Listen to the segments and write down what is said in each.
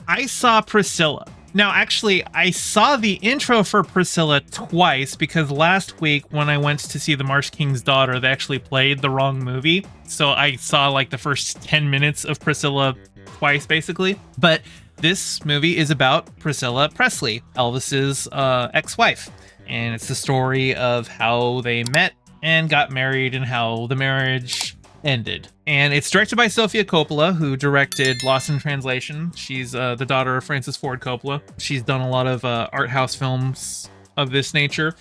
I saw Priscilla. Now, actually, I saw the intro for Priscilla twice because last week when I went to see The Marsh King's Daughter, they actually played the wrong movie. So I saw like the first 10 minutes of Priscilla twice, basically. But this movie is about Priscilla Presley, Elvis's ex-wife. And it's the story of how they met and got married and how the marriage ended. And it's directed by Sofia Coppola, who directed Lost in Translation. She's the daughter of Francis Ford Coppola. She's done a lot of art house films of this nature.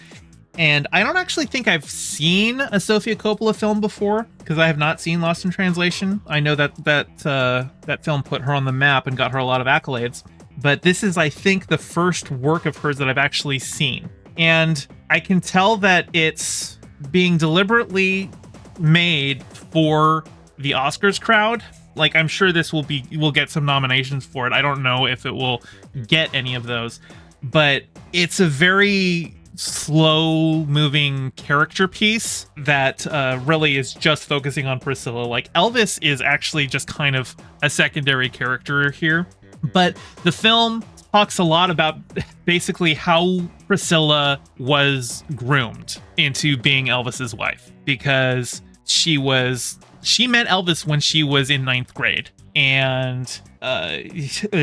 And I don't actually think I've seen a Sofia Coppola film before, because I have not seen Lost in Translation. I know that film put her on the map and got her a lot of accolades. But this is, I think, the first work of hers that I've actually seen. And I can tell that it's being deliberately made for the Oscars crowd. Like, I'm sure this will get some nominations for it. I don't know if it will get any of those, but it's a very slow moving character piece that really is just focusing on Priscilla. Like, Elvis is actually just kind of a secondary character here, but the film talks a lot about basically how Priscilla was groomed into being Elvis's wife, because she met Elvis when she was in 9th grade, and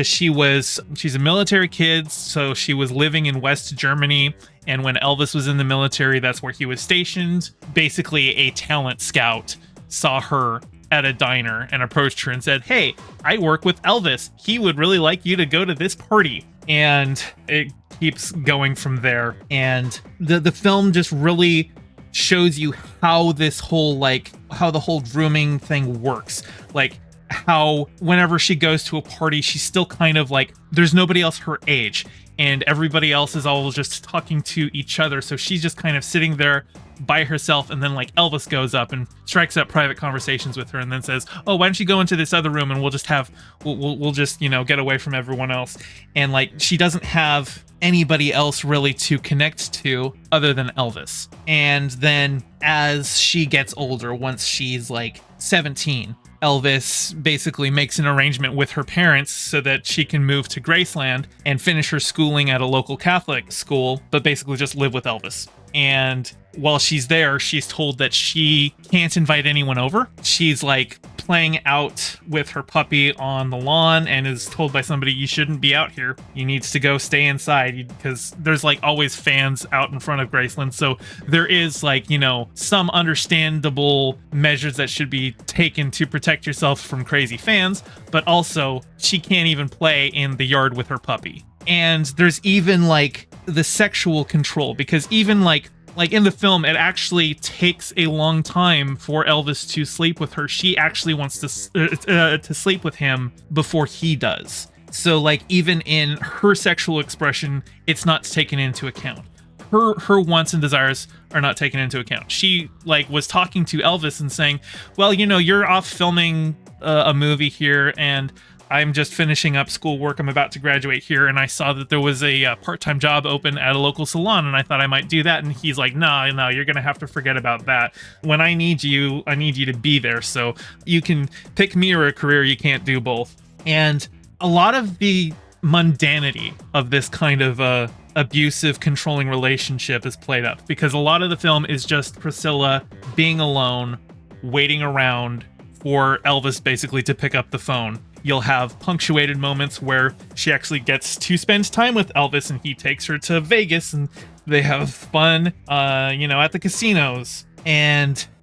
she's a military kid, so she was living in West Germany, and when Elvis was in the military, that's where he was stationed. Basically, a talent scout saw her at a diner and approached her and said, "Hey, I work with Elvis. He would really like you to go to this party." And it keeps going from there. And the film just really shows you how this whole, like, how the whole grooming thing works. Like, how whenever she goes to a party, she's still kind of like, there's nobody else her age, and everybody else is all just talking to each other. So she's just kind of sitting there by herself, and then like Elvis goes up and strikes up private conversations with her and then says, "Oh, why don't you go into this other room and we'll just get away from everyone else." And like, she doesn't have anybody else really to connect to other than Elvis. And then as she gets older, once she's like 17, Elvis basically makes an arrangement with her parents so that she can move to Graceland and finish her schooling at a local Catholic school, but basically just live with Elvis. And while she's there, she's told that she can't invite anyone over. She's like playing out with her puppy on the lawn and is told by somebody, "You shouldn't be out here. You need to go stay inside," because there's like always fans out in front of Graceland. So there is like, some understandable measures that should be taken to protect yourself from crazy fans, but also she can't even play in the yard with her puppy. And there's even like the sexual control, because even like in the film, it actually takes a long time for Elvis to sleep with her. She actually wants to sleep with him before he does. So like, even in her sexual expression, it's not taken into account. Her wants and desires are not taken into account. She like was talking to Elvis and saying, "Well, you're off filming a movie here, and I'm just finishing up schoolwork. I'm about to graduate here, and I saw that there was a part-time job open at a local salon, and I thought I might do that." And he's like, no, you're going to have to forget about that. When I need you to be there. So you can pick me or a career. You can't do both. And a lot of the mundanity of this kind of abusive, controlling relationship is played up, because a lot of the film is just Priscilla being alone, waiting around for Elvis basically to pick up the phone. You'll have punctuated moments where she actually gets to spend time with Elvis, and he takes her to Vegas and they have fun, at the casinos.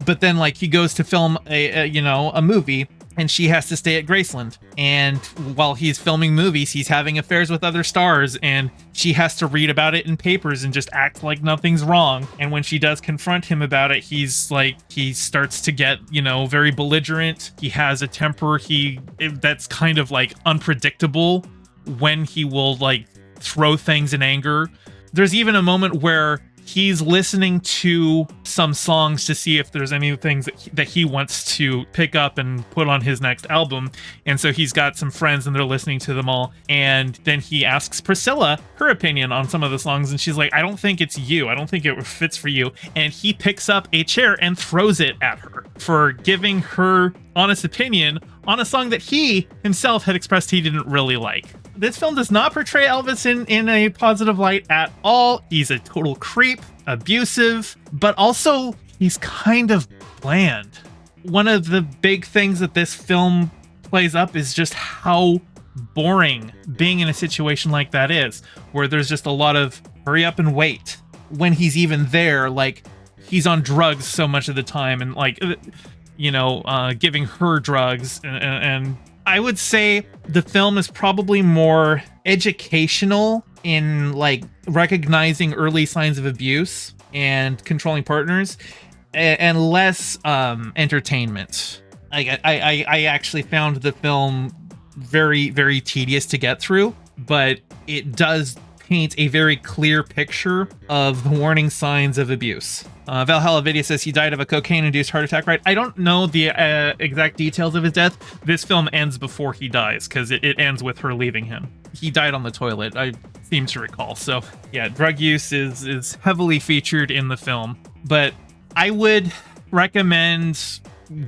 But then like, he goes to film a movie, and she has to stay at Graceland. And while he's filming movies, he's having affairs with other stars, and she has to read about it in papers and just act like nothing's wrong. And when she does confront him about it, he starts to get, very belligerent. He has a temper that's kind of like unpredictable, when he will like throw things in anger. There's even a moment where he's listening to some songs to see if there's any things that he wants to pick up and put on his next album. And so he's got some friends and they're listening to them all. And then he asks Priscilla her opinion on some of the songs. And she's like, "I don't think it's you. I don't think it fits for you." And he picks up a chair and throws it at her for giving her honest opinion on a song that he himself had expressed he didn't really like. this film does not portray Elvis in a positive light at all. He's a total creep, abusive, but also he's kind of bland. One of the big things that this film plays up is just how boring being in a situation like that is, where there's just a lot of hurry up and wait. When he's even there, like, he's on drugs so much of the time, and like, giving her drugs, and I would say the film is probably more educational in like recognizing early signs of abuse and controlling partners, and less entertainment. I actually found the film very, very tedious to get through, but it does paint a very clear picture of the warning signs of abuse. Valhalla Vidya says he died of a cocaine-induced heart attack, right? I don't know the exact details of his death. This film ends before he dies, because it ends with her leaving him. He died on the toilet, I seem to recall. So yeah, drug use is heavily featured in the film, but I would recommend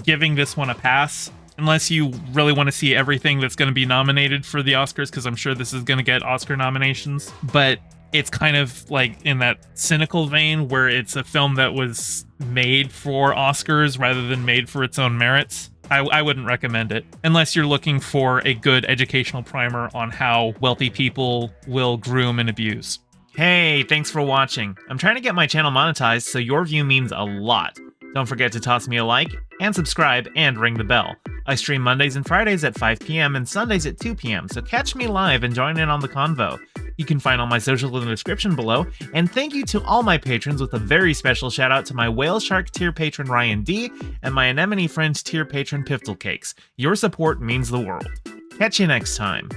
giving this one a pass, unless you really want to see everything that's going to be nominated for the Oscars, because I'm sure this is going to get Oscar nominations. But it's kind of like in that cynical vein where it's a film that was made for Oscars rather than made for its own merits. I wouldn't recommend it unless you're looking for a good educational primer on how wealthy people will groom and abuse. Hey, thanks for watching. I'm trying to get my channel monetized, so your view means a lot. Don't forget to toss me a like, and subscribe, and ring the bell. I stream Mondays and Fridays at 5 p.m. and Sundays at 2 p.m., so catch me live and join in on the convo. You can find all my socials in the description below, and thank you to all my patrons, with a very special shout out to my Whale Shark tier patron Ryan D and my Anemone Friends tier patron Piftle Cakes. Your support means the world. Catch you next time.